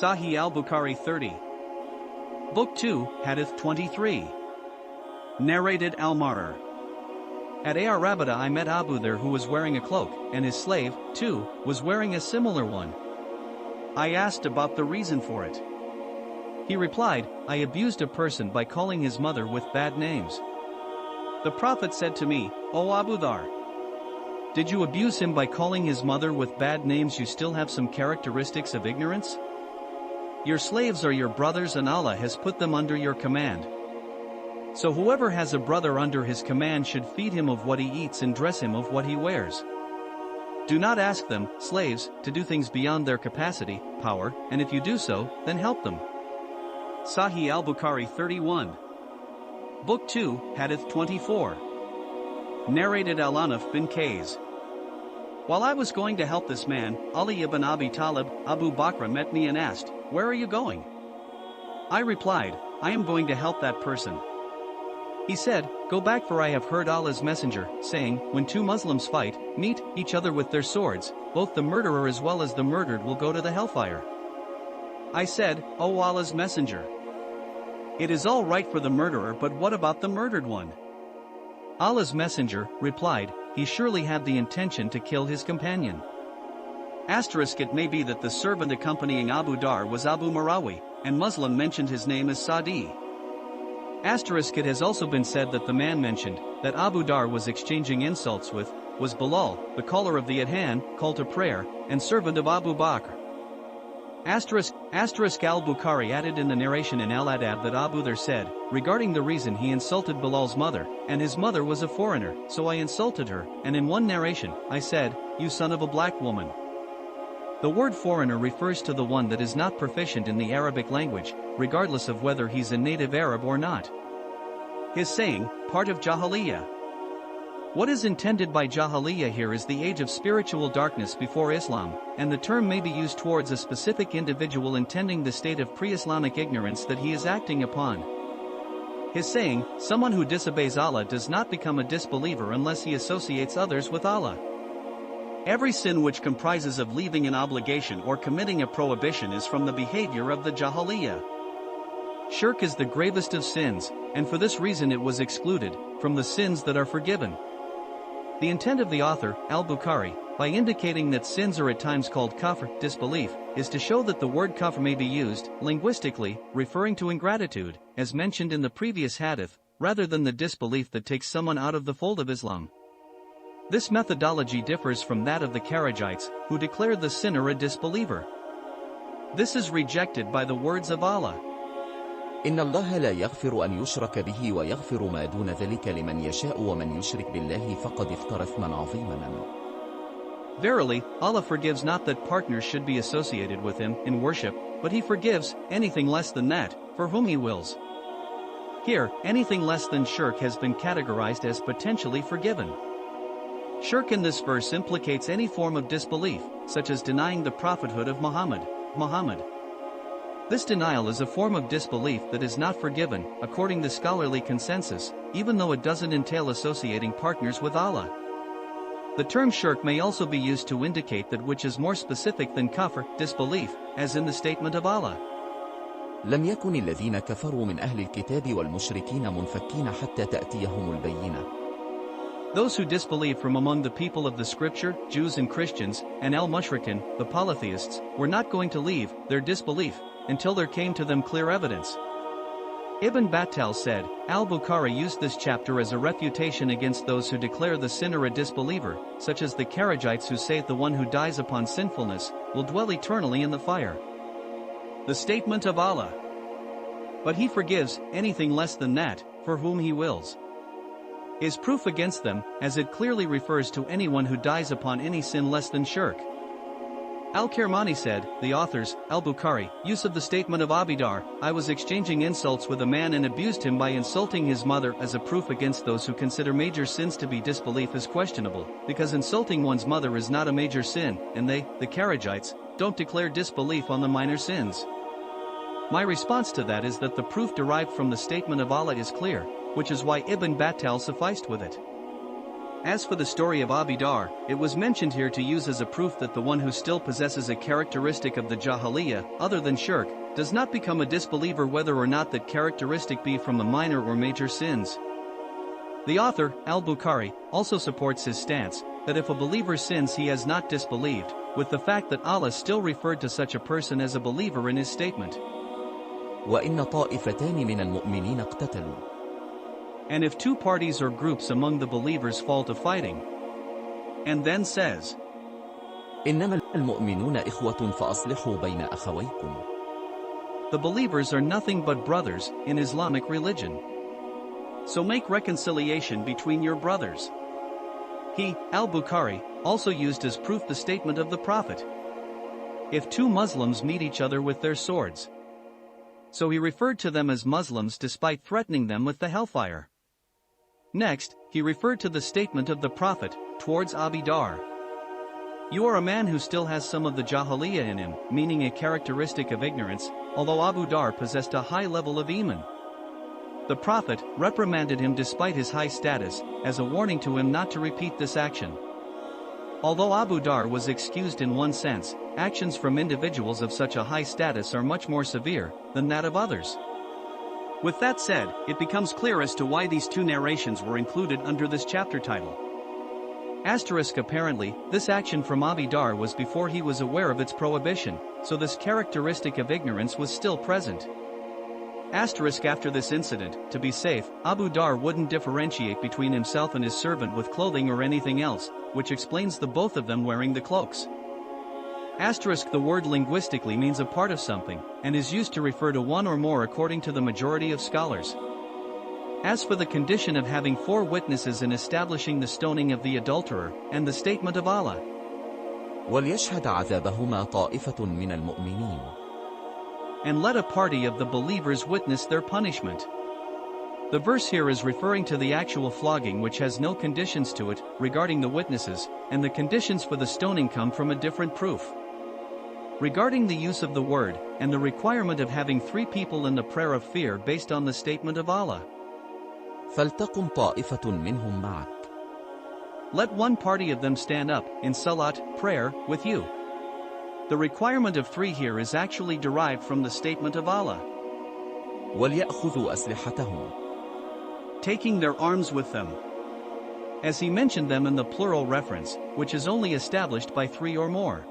Sahih Bukhari 30. Book 2, Hadith 23. Narrated Al-Marr. At Rabada I met Abu there who was wearing a cloak, and his slave, too, was wearing a similar one. I asked about the reason for it. He replied, I abused a person by calling his mother with bad names. The Prophet said to me, O Abu Dhar, did you abuse him by calling his mother with bad names? You still have some characteristics of ignorance? Your slaves are your brothers and Allah has put them under your command. So whoever has a brother under his command should feed him of what he eats and dress him of what he wears. Do not ask them, slaves, to do things beyond their capacity, power, and if you do so, then help them. Sahih Bukhari 31. Book 2, Hadith 24. Narrated Al-Anaf bin Qays. While I was going to help this man, Ali ibn Abi Talib, Abu Bakr met me and asked, Where are you going? I replied, I am going to help that person. He said, Go back, for I have heard Allah's messenger, saying, when two Muslims meet each other with their swords, both the murderer as well as the murdered will go to the hellfire. I said, O Allah's messenger, it is all right for the murderer, but what about the murdered one? Allah's messenger replied, he surely had the intention to kill his companion. It may be that the servant accompanying Abu Dhar was Abu Marawi, and Muslim mentioned his name as Sadi. It has also been said that the man mentioned, that Abu Dhar was exchanging insults with, was Bilal, the caller of the Adhan, call to prayer, and servant of Abu Bakr. Al-Bukhari added in the narration in Al-Adab that Abu Dhar said, regarding the reason he insulted Bilal's mother, and his mother was a foreigner, so I insulted her, and in one narration, I said, you son of a black woman. The word foreigner refers to the one that is not proficient in the Arabic language, regardless of whether he's a native Arab or not. His saying, part of Jahiliyyah. What is intended by Jahiliyyah here is the age of spiritual darkness before Islam, and the term may be used towards a specific individual intending the state of pre-Islamic ignorance that he is acting upon. His saying, someone who disobeys Allah does not become a disbeliever unless he associates others with Allah. Every sin which comprises of leaving an obligation or committing a prohibition is from the behavior of the Jahiliyyah. Shirk is the gravest of sins, and for this reason it was excluded from the sins that are forgiven. The intent of the author, Al-Bukhari, by indicating that sins are at times called kafr, disbelief, is to show that the word kafr may be used, linguistically, referring to ingratitude, as mentioned in the previous hadith, rather than the disbelief that takes someone out of the fold of Islam. This methodology differs from that of the Kharijites, who declared the sinner a disbeliever. This is rejected by the words of Allah. إن الله لا يغفر أن يشرك به ويغفر ما دون ذلك لمن يشاء ومن يشرك بالله فقد افترى إثما عظيما. Verily, Allah forgives not that partners should be associated with him in worship, but he forgives anything less than that, for whom he wills. Here, anything less than shirk has been categorized as potentially forgiven. Shirk in this verse implicates any form of disbelief, such as denying the prophethood of Muhammad. This denial is a form of disbelief that is not forgiven, according to scholarly consensus, even though it doesn't entail associating partners with Allah. The term shirk may also be used to indicate that which is more specific than kafr, disbelief, as in the statement of Allah. لم يكن الذين كفروا من أهل الكتاب والمشركين منفكين حتى تأتيهم البينة. Those who disbelieve from among the people of the scripture, Jews and Christians, and al-Mushrikin, the polytheists, were not going to leave their disbelief until there came to them clear evidence. Ibn Battal said, Al-Bukhari used this chapter as a refutation against those who declare the sinner a disbeliever, such as the Kharijites who say the one who dies upon sinfulness will dwell eternally in the fire. The statement of Allah. But he forgives anything less than that, for whom he wills, is proof against them, as it clearly refers to anyone who dies upon any sin less than shirk. Al-Kirmani said, the authors, Al-Bukhari, use of the statement of Abu Dhar, I was exchanging insults with a man and abused him by insulting his mother as a proof against those who consider major sins to be disbelief is questionable, because insulting one's mother is not a major sin, and they, the Kharijites, don't declare disbelief on the minor sins. My response to that is that the proof derived from the statement of Allah is clear, which is why Ibn Battal sufficed with it. As for the story of Abi Dar, it was mentioned here to use as a proof that the one who still possesses a characteristic of the Jahiliyyah, other than shirk, does not become a disbeliever whether or not that characteristic be from the minor or major sins. The author, Al-Bukhari, also supports his stance, that if a believer sins he has not disbelieved, with the fact that Allah still referred to such a person as a believer in his statement. وإن طائفتان من المؤمنين اقتتلوا. And if two parties or groups among the believers fall to fighting, and then says, إنما المؤمنون إخوة فأصلحوا بين أخويكم. The believers are nothing but brothers in Islamic religion. So make reconciliation between your brothers. He, Al-Bukhari, also used as proof the statement of the Prophet. If two Muslims meet each other with their swords. So he referred to them as Muslims despite threatening them with the hellfire. Next, he referred to the statement of the Prophet towards Abi Dar. You are a man who still has some of the Jahiliyyah in him, meaning a characteristic of ignorance, although Abu Dar possessed a high level of Iman. The Prophet reprimanded him despite his high status, as a warning to him not to repeat this action. Although Abu Dar was excused in one sense, actions from individuals of such a high status are much more severe than that of others. With that said, it becomes clear as to why these two narrations were included under this chapter title. Apparently, this action from Abi Dar was before he was aware of its prohibition, so this characteristic of ignorance was still present. After this incident, to be safe, Abu Dar wouldn't differentiate between himself and his servant with clothing or anything else, which explains the both of them wearing the cloaks. The word linguistically means a part of something, and is used to refer to one or more according to the majority of scholars. As for the condition of having 4 witnesses in establishing the stoning of the adulterer, and the statement of Allah, وليشهد عذابهما طائفة من المؤمنين. And let a party of the believers witness their punishment. The verse here is referring to the actual flogging, which has no conditions to it regarding the witnesses, and the conditions for the stoning come from a different proof. Regarding the use of the word, and the requirement of having 3 people in the prayer of fear based on the statement of Allah. فلتقم طائفة منهم معك. Let one party of them stand up, in salat, prayer, with you. The requirement of 3 here is actually derived from the statement of Allah. وليأخذوا أسلحتهم. Taking their arms with them. As he mentioned them in the plural reference, which is only established by 3 or more.